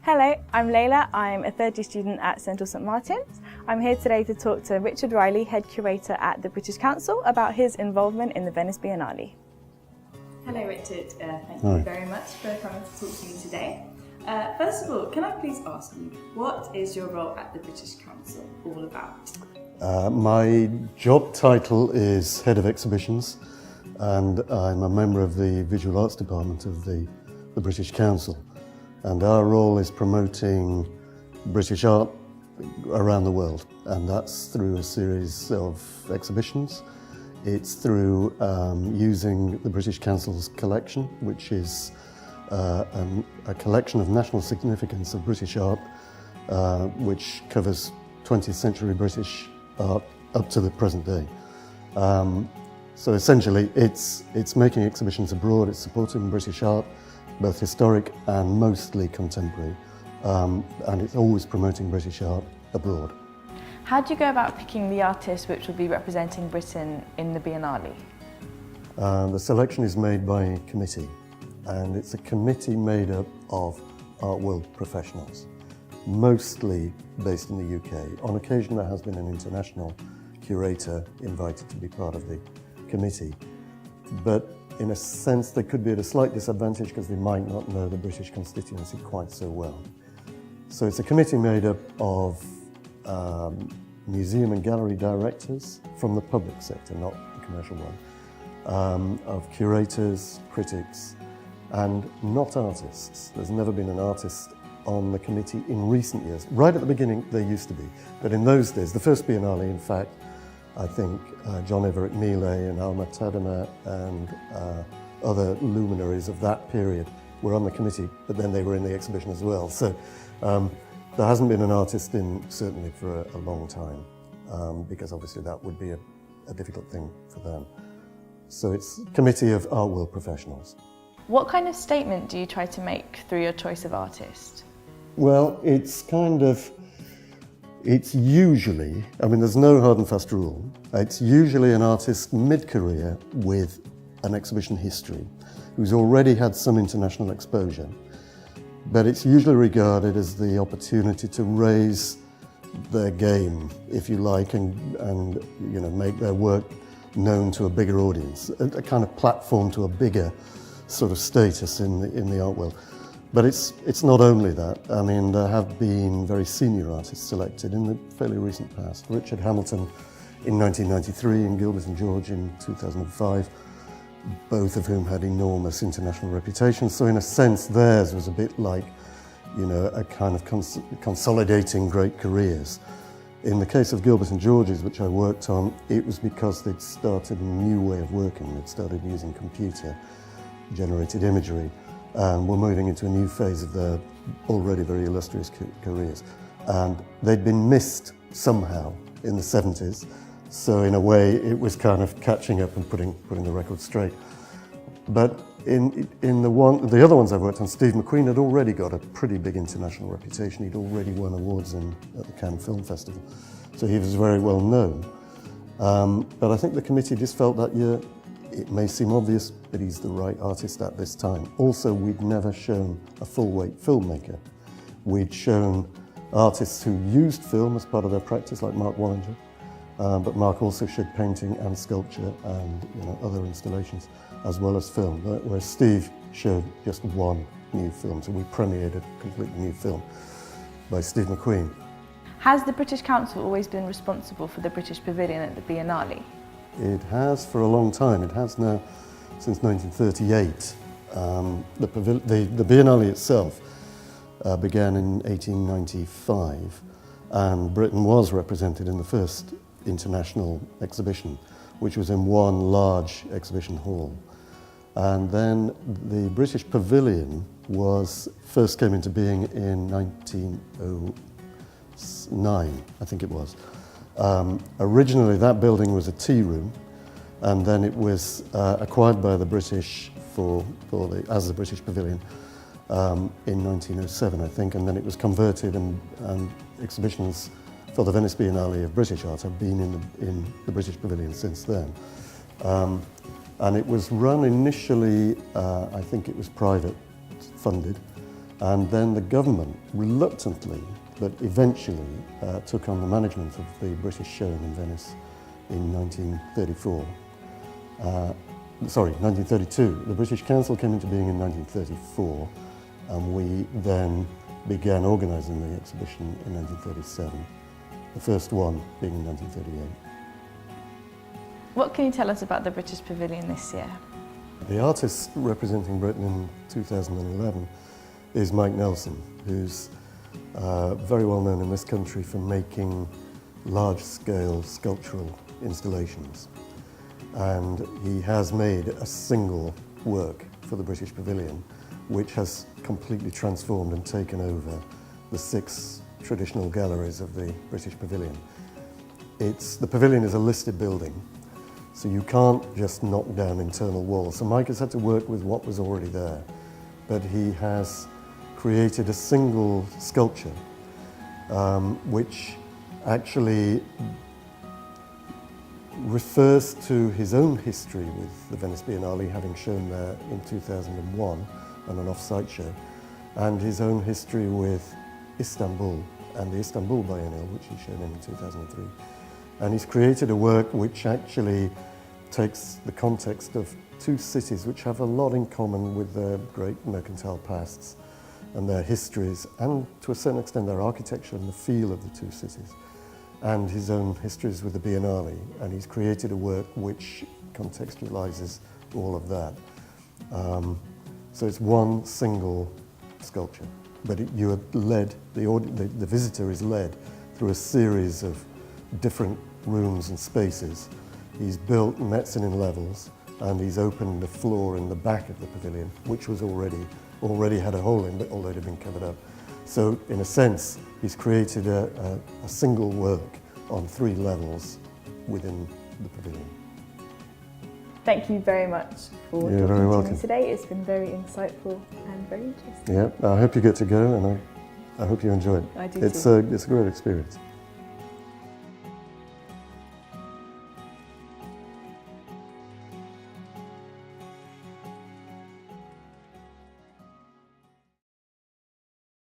Hello, I'm Layla. I'm a third year student at Central St Martin's. I'm here today to talk to Richard Riley, Head Curator at the British Council, about his involvement in the Venice Biennale. Hello Richard, thank you very much for coming to talk to me today. First of all, can I please ask you, what is your role at the British Council all about? My job title is Head of Exhibitions, and I'm a member of the Visual Arts Department of the British Council. And our role is promoting British art around the world, and that's through a series of exhibitions. It's through using the British Council's collection, which is a collection of national significance of British art, which covers 20th century British art up to the present day. So essentially it's making exhibitions abroad, it's supporting British art, both historic and mostly contemporary, and it's always promoting British art abroad. How do you go about picking the artists which will be representing Britain in the Biennale? The selection is made by a committee, and it's a committee made up of art world professionals, mostly based in the UK. On occasion there has been an international curator invited to be part of the committee, but in a sense they could be at a slight disadvantage because they might not know the British constituency quite so well. So it's a committee made up of museum and gallery directors from the public sector, not the commercial one, of curators, critics, and not artists. There's never been an artist on the committee in recent years. Right at the beginning there used to be, but in those days, the first Biennale in fact, I think John Everett Mele and Alma Tadema and other luminaries of that period were on the committee, but then they were in the exhibition as well. So there hasn't been an artist in certainly for a long time, because obviously that would be a difficult thing for them. So it's a committee of art world professionals. What kind of statement do you try to make through your choice of artist? Well, it's usually, I mean there's no hard and fast rule, it's usually an artist mid-career with an exhibition history who's already had some international exposure, but it's usually regarded as the opportunity to raise their game, if you like, and you know, make their work known to a bigger audience, a kind of platform to a bigger sort of status in the art world. But it's not only that. I mean, there have been very senior artists selected in the fairly recent past. Richard Hamilton in 1993 and Gilbert and George in 2005, both of whom had enormous international reputations. So in a sense, theirs was a bit like, you know, a kind of consolidating great careers. In the case of Gilbert and George's, which I worked on, it was because they'd started a new way of working. They'd started using computer-generated imagery, and were moving into a new phase of their already very illustrious careers. And they'd been missed somehow in the 70s, so in a way it was kind of catching up and putting the record straight. But in the other ones I've worked on, Steve McQueen had already got a pretty big international reputation. He'd already won awards at the Cannes Film Festival, so he was very well known. But I think the committee just felt that year, it may seem obvious, but he's the right artist at this time. Also, we'd never shown a full-weight filmmaker. We'd shown artists who used film as part of their practice, like Mark Wallinger, but Mark also showed painting and sculpture and, you know, other installations, as well as film, whereas Steve showed just one new film. So we premiered a completely new film by Steve McQueen. Has the British Council always been responsible for the British Pavilion at the Biennale? It has for a long time. It has now since 1938. The Biennale itself began in 1895, and Britain was represented in the first international exhibition, which was in one large exhibition hall. And then the British Pavilion first came into being in 1909, I think it was. Originally that building was a tea room, and then it was acquired by the British as the British Pavilion in 1907, I think, and then it was converted, and exhibitions for the Venice Biennale of British art have been in the British Pavilion since then. And it was run initially, I think it was private funded, And then the government reluctantly, but eventually, took on the management of the British Show in Venice in 1934. 1932. The British Council came into being in 1934, and we then began organising the exhibition in 1937, the first one being in 1938. What can you tell us about the British Pavilion this year? The artist representing Britain in 2011 is Mike Nelson, who's very well known in this country for making large-scale sculptural installations. And he has made a single work for the British Pavilion, which has completely transformed and taken over the 6 traditional galleries of the British Pavilion. The pavilion is a listed building, so you can't just knock down internal walls. So Mike has had to work with what was already there, but he has created a single sculpture which actually refers to his own history with the Venice Biennale, having shown there in 2001 on an off-site show, and his own history with Istanbul and the Istanbul Biennale, which he showed in 2003. And he's created a work which actually takes the context of 2 cities which have a lot in common with their great mercantile pasts and their histories, and to a certain extent their architecture and the feel of the 2 cities, and his own histories with the Biennale. And he's created a work which contextualizes all of that. So it's one single sculpture, but you are led, the visitor is led through a series of different rooms and spaces. He's built mezzanine levels, and he's opened the floor in the back of the pavilion, which was already had a hole in it, although it had been covered up. So in a sense, he's created a single work on 3 levels within the pavilion. Thank you very much for You're very talking to welcome. me today. It's been very insightful and very interesting. Yeah, I hope you get to go, and I hope you enjoy it. I do It's too. a great experience.